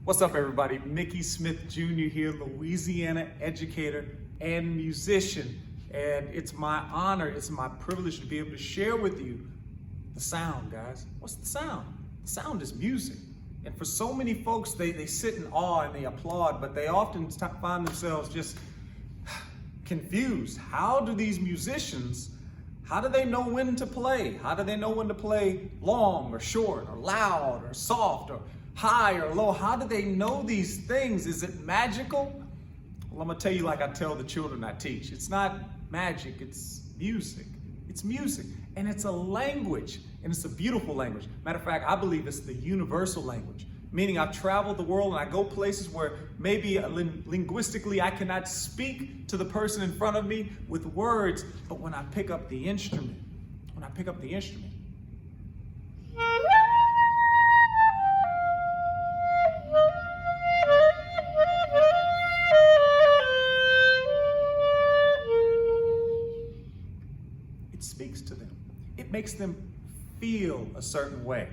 What's up, everybody? Mickey Smith Jr. here, Louisiana educator and musician. And it's my honor, it's my privilege to be able to share with you the sound, guys. What's the sound? The sound is music. And for so many folks, they sit in awe and they applaud, but they often find themselves just confused. How do these musicians, how do they know when to play? How do they know when to play long or short or loud or soft or high or low? How do they know these things? Is it magical? Well, I'm gonna tell you like I tell the children I teach. It's not magic, it's music. It's music, and it's a language, and it's a beautiful language. Matter of fact, I believe it's the universal language, meaning I've traveled the world and I go places where maybe linguistically I cannot speak to the person in front of me with words, but when I pick up the instrument, it speaks to them. It makes them feel a certain way.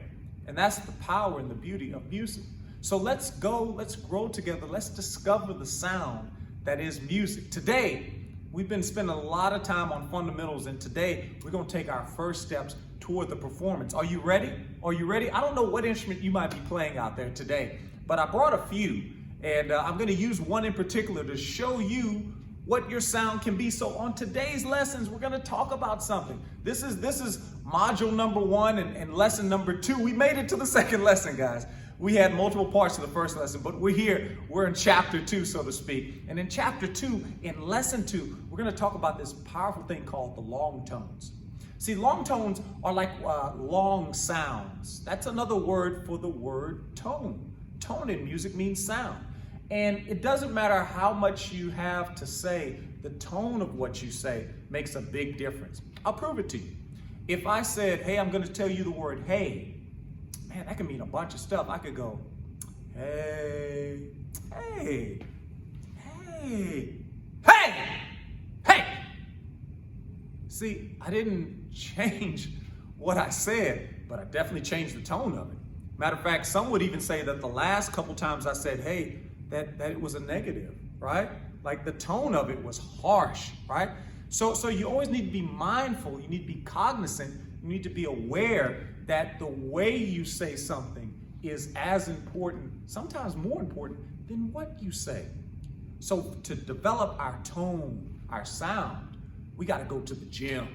And that's the power and the beauty of music. So let's grow together. Let's discover the sound that is music. Today, we've been spending a lot of time on fundamentals, and today we're gonna take our first steps toward the performance. Are you ready? Are you ready? I don't know what instrument you might be playing out there today, but I brought a few, and I'm gonna use one in particular to show you what your sound can be. So on today's lessons, we're gonna talk about something. This is module number 1 and lesson number 2. We made it to the second lesson, guys. We had multiple parts to the first lesson, but we're in chapter 2, so to speak. And in chapter 2, in lesson 2, we're gonna talk about this powerful thing called the long tones. See, long tones are like long sounds. That's another word for the word tone. Tone in music means sound. And it doesn't matter how much you have to say, the tone of what you say makes a big difference. I'll prove it to you. If I said, hey, I'm gonna tell you the word hey, man, that can mean a bunch of stuff. I could go, hey, hey, hey, hey, hey. See, I didn't change what I said, but I definitely changed the tone of it. Matter of fact, some would even say that the last couple times I said, hey, that it was a negative, right? Like the tone of it was harsh, right? So you always need to be mindful, you need to be cognizant, you need to be aware that the way you say something is as important, sometimes more important than what you say. So to develop our tone, our sound, we gotta go to the gym.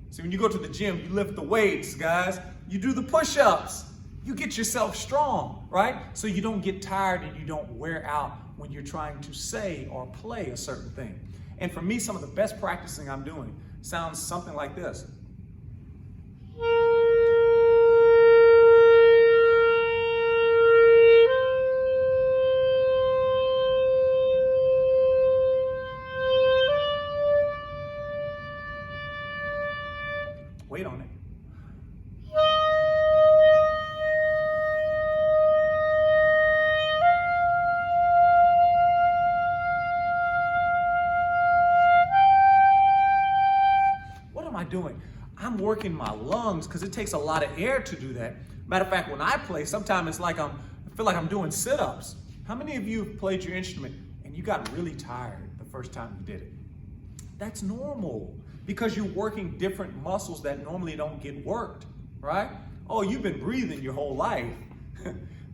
See, when you go to the gym, you lift the weights, guys, you do the push-ups, you get yourself strong, right? So you don't get tired and you don't wear out when you're trying to say or play a certain thing. And for me, some of the best practicing I'm doing sounds something like this. Wait on it. Doing? I'm working my lungs because it takes a lot of air to do that. Matter of fact, when I play, sometimes it's like I feel like I'm doing sit-ups. How many of you have played your instrument and you got really tired the first time you did it? That's normal because you're working different muscles that normally don't get worked, right? Oh, you've been breathing your whole life,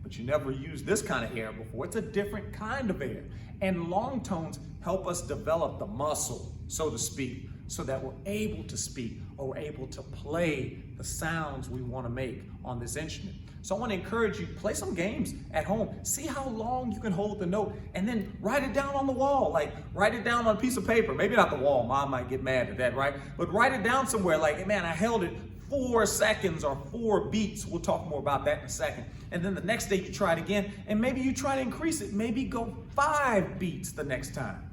but you never used this kind of air before. It's a different kind of air. And long tones help us develop the muscle, so to speak, so that we're able to speak or we're able to play the sounds we want to make on this instrument. So I want to encourage you, play some games at home. See how long you can hold the note and then write it down on the wall. Like write it down on a piece of paper. Maybe not the wall, Mom might get mad at that, right? But write it down somewhere like, hey, man, I held it 4 seconds or 4 beats. We'll talk more about that in a second. And then the next day you try it again and maybe you try to increase it. Maybe go 5 beats the next time.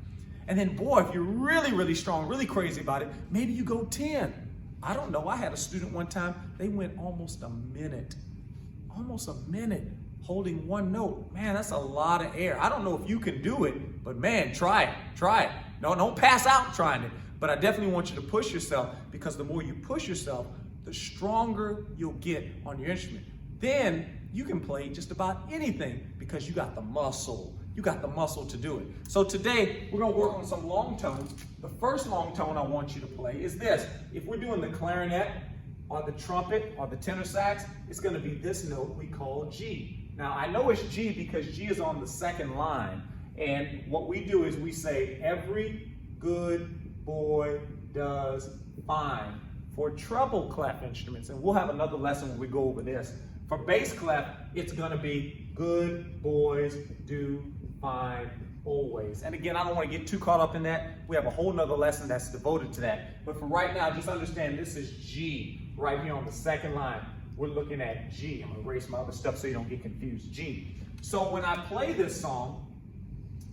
And then, boy, if you're really, really strong, really crazy about it, maybe you go 10. I don't know. I had a student one time, they went almost a minute holding one note. Man, that's a lot of air. I don't know if you can do it, but man, try it. No, don't pass out trying it. But I definitely want you to push yourself because the more you push yourself, the stronger you'll get on your instrument. Then you can play just about anything because you got the muscle. You got the muscle to do it. So today, we're gonna work on some long tones. The first long tone I want you to play is this. If we're doing the clarinet or the trumpet or the tenor sax, it's gonna be this note we call G. Now, I know it's G because G is on the second line. And what we do is we say, every good boy does fine. For treble clef instruments, and we'll have another lesson when we go over this. For bass clef, it's gonna be good boys do fine always. And again, I don't want to get too caught up in that. We have a whole nother lesson that's devoted to that. But for right now, just understand this is G right here on the second line. We're looking at G. I'm gonna erase my other stuff so you don't get confused. G. So when I play this song,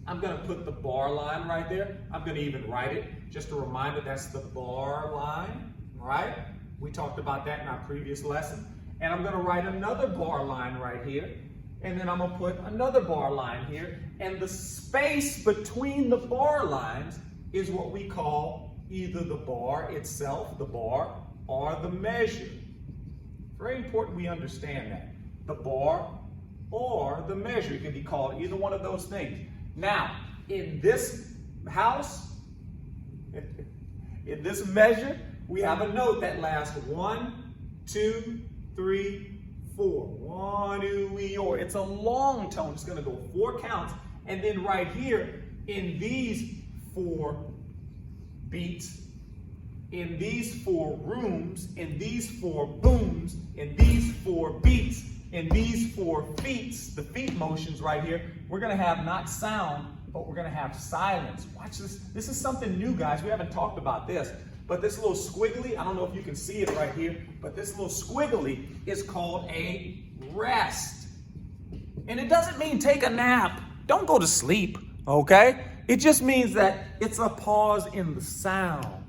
I'm gonna put the bar line right there. I'm gonna even write it. Just a reminder, that's the bar line, right? We talked about that in our previous lesson. And I'm gonna write another bar line right here. And then I'm gonna put another bar line here. And the space between the bar lines is what we call either the bar itself, the bar, or the measure. Very important we understand that. The bar or the measure. It can be called either one of those things. Now, in this house, in this measure, we have a note that lasts 1, 2, 3, 4. 1, 2, or. It's a long tone. It's going to go 4 counts. And then right here, in these 4 beats, in these 4 rooms, in these 4 booms, in these 4 beats, in these 4 feets, the feet motions right here, we're going to have not sound, but we're going to have silence. Watch this. This is something new, guys. We haven't talked about this. But this little squiggly, I don't know if you can see it right here, but this little squiggly is called a rest. And it doesn't mean take a nap. Don't go to sleep, okay? It just means that it's a pause in the sound.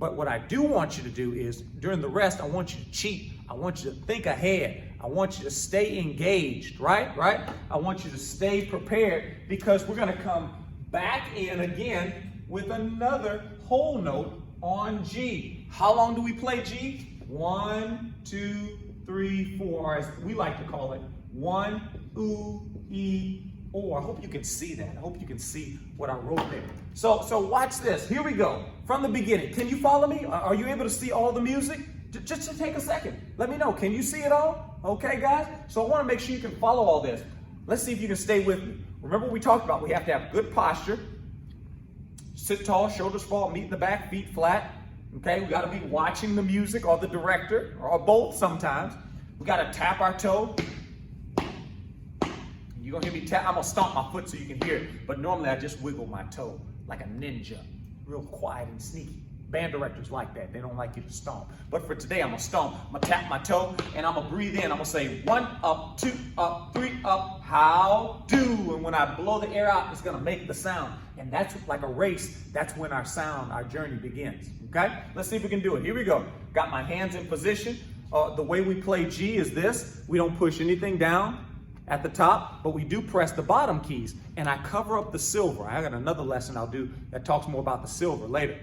But what I do want you to do is, during the rest, I want you to cheat. I want you to think ahead. I want you to stay engaged, right? I want you to stay prepared because we're going to come back in again with another whole note on G. How long do we play G? 1, 2, 3, 4, or as we like to call it, 1, oo, e, or. I hope you can see that. I hope you can see what I wrote there. So watch this. Here we go. From the beginning. Can you follow me? Are you able to see all the music? Just take a second. Let me know. Can you see it all? Okay, guys? So I want to make sure you can follow all this. Let's see if you can stay with me. Remember what we talked about. We have to have good posture. Sit tall, shoulders fall, meet in the back, feet flat. Okay, we got to be watching the music or the director, or both sometimes. We got to tap our toe. You're going to hear me tap. I'm going to stomp my foot so you can hear it. But normally I just wiggle my toe like a ninja. Real quiet and sneaky. Band directors like that. They don't like you to stomp. But for today, I'm going to stomp. I'm going to tap my toe, and I'm going to breathe in. I'm going to say 1 up, 2 up, 3 up, how do. And when I blow the air out, it's going to make the sound. And that's like a race. That's when our sound, our journey begins. Okay? Let's see if we can do it. Here we go. Got my hands in position. The way we play G is this. We don't push anything down at the top, but we do press the bottom keys. And I cover up the silver. I got another lesson I'll do that talks more about the silver later.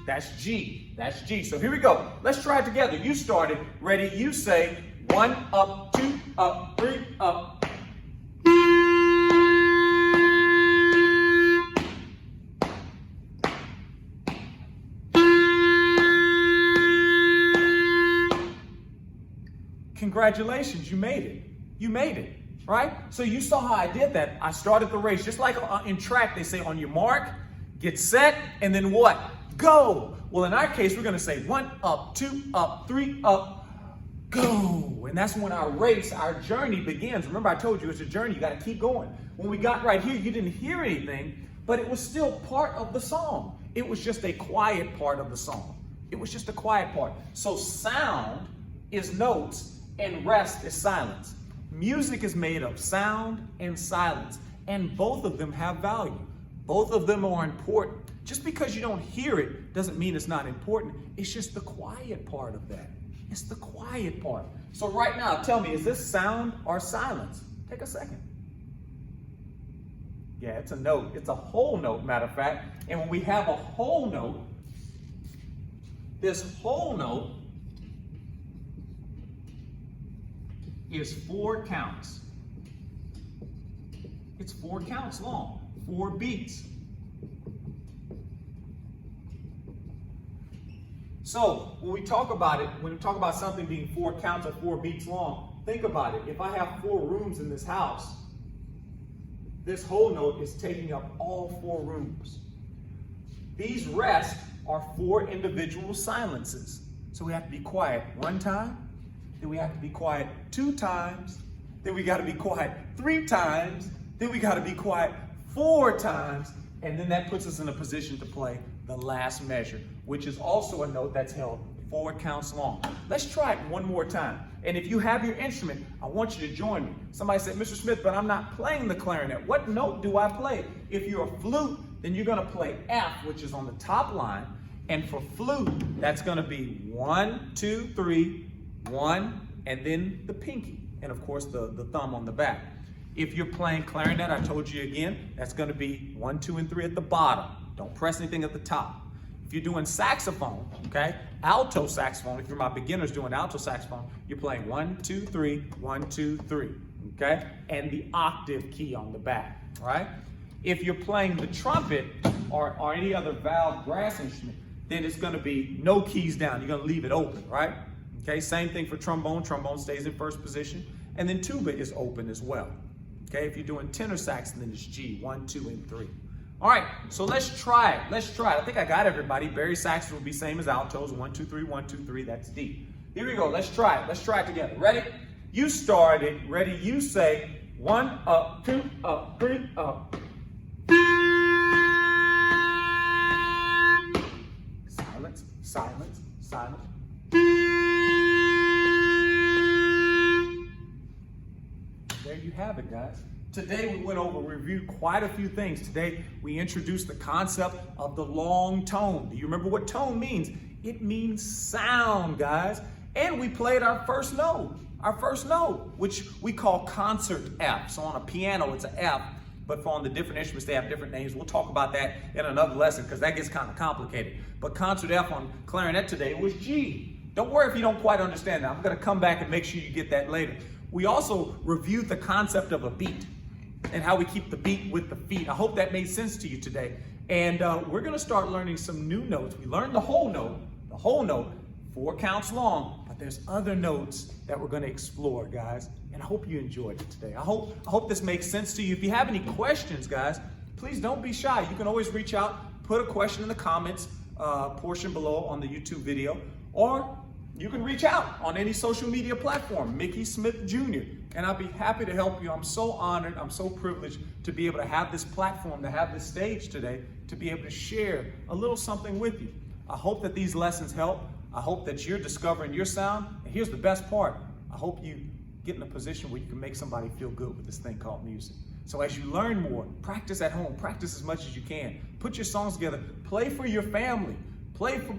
That's G. That's G. So here we go. Let's try it together. You started. Ready? You say 1 up, 2 up, 3 up. Congratulations, you made it. You made it, right? So you saw how I did that. I started the race. Just like in track, they say on your mark, get set, and then what? Go. Well, in our case, we're going to say 1 up, 2 up, 3 up, go. And that's when our race, our journey begins. Remember, I told you it's a journey. You got to keep going. When we got right here, you didn't hear anything, but it was still part of the song. It was just a quiet part of the song. It was just a quiet part. So sound is notes and rest is silence. Music is made of sound and silence, and both of them have value. Both of them are important. Just because you don't hear it doesn't mean it's not important. It's just the quiet part of that. It's the quiet part. So right now, tell me, is this sound or silence? Take a second. Yeah, it's a note. It's a whole note, matter of fact. And when we have a whole note, this whole note is 4 counts. It's 4 counts long, 4 beats. So when we talk about something being 4 counts or 4 beats long, think about it. If I have 4 rooms in this house, this whole note is taking up all 4 rooms. These rests are 4 individual silences. So we have to be quiet 1 time, then we have to be quiet 2 times, then we got to be quiet 3 times, then we got to be quiet 4 times, and then that puts us in a position to play the last measure, which is also a note that's held 4 counts long. Let's try it one more time. And if you have your instrument, I want you to join me. Somebody said, Mr. Smith, but I'm not playing the clarinet. What note do I play? If you're a flute, then you're going to play F, which is on the top line. And for flute, that's going to be 1, 2, 3, 1, and then the pinky. And of course, the thumb on the back. If you're playing clarinet, I told you again, that's going to be 1, 2, and 3 at the bottom. Don't press anything at the top. If you're doing saxophone, okay, alto saxophone, if you're my beginners doing alto saxophone, you're playing 1, 2, 3, 1, 2, 3, okay? And the octave key on the back, right? If you're playing the trumpet or any other valve brass instrument, then it's gonna be no keys down. You're gonna leave it open, right? Okay, same thing for trombone. Trombone stays in first position. And then tuba is open as well. Okay, if you're doing tenor sax, then it's G, 1, 2, and 3. All right, so let's try it. Let's try it. I think I got everybody. Bari saxophone will be same as altos. 1, 2, 3, 1, 2, 3. That's D. Here we go. Let's try it. Let's try it together. Ready? You start it. Ready? You say 1 up, 2 up, 3 up. Silence, silence, silence. There you have it, guys. Today we reviewed quite a few things. Today we introduced the concept of the long tone. Do you remember what tone means? It means sound, guys. And we played our first note, which we call concert F. So on a piano it's an F, but on the different instruments they have different names. We'll talk about that in another lesson because that gets kind of complicated. But concert F on clarinet today was G. Don't worry if you don't quite understand that. I'm going to come back and make sure you get that later. We also reviewed the concept of a beat and how we keep the beat with the feet. I hope that made sense to you today. And we're gonna start learning some new notes. We learned the whole note, 4 counts long, but there's other notes that we're gonna explore, guys. And I hope you enjoyed it today. I hope this makes sense to you. If you have any questions, guys, please don't be shy. You can always reach out, put a question in the comments portion below on the YouTube video, or you can reach out on any social media platform, Mickey Smith Jr., and I'll be happy to help you. I'm so honored, I'm so privileged to be able to have this platform, to have this stage today, to be able to share a little something with you. I hope that these lessons help. I hope that you're discovering your sound. And here's the best part. I hope you get in a position where you can make somebody feel good with this thing called music. So as you learn more, practice at home, practice as much as you can. Put your songs together, play for your family, play for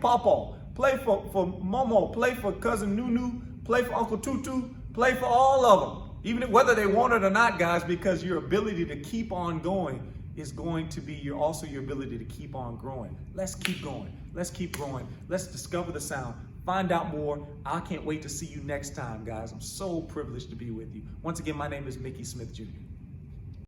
Papa, play for Momo, play for Cousin Nunu, play for Uncle Tutu, play for all of them, even whether they want it or not, guys, because your ability to keep on going is going to be also your ability to keep on growing. Let's keep going. Let's keep growing. Let's discover the sound. Find out more. I can't wait to see you next time, guys. I'm so privileged to be with you. Once again, my name is Mickey Smith Jr.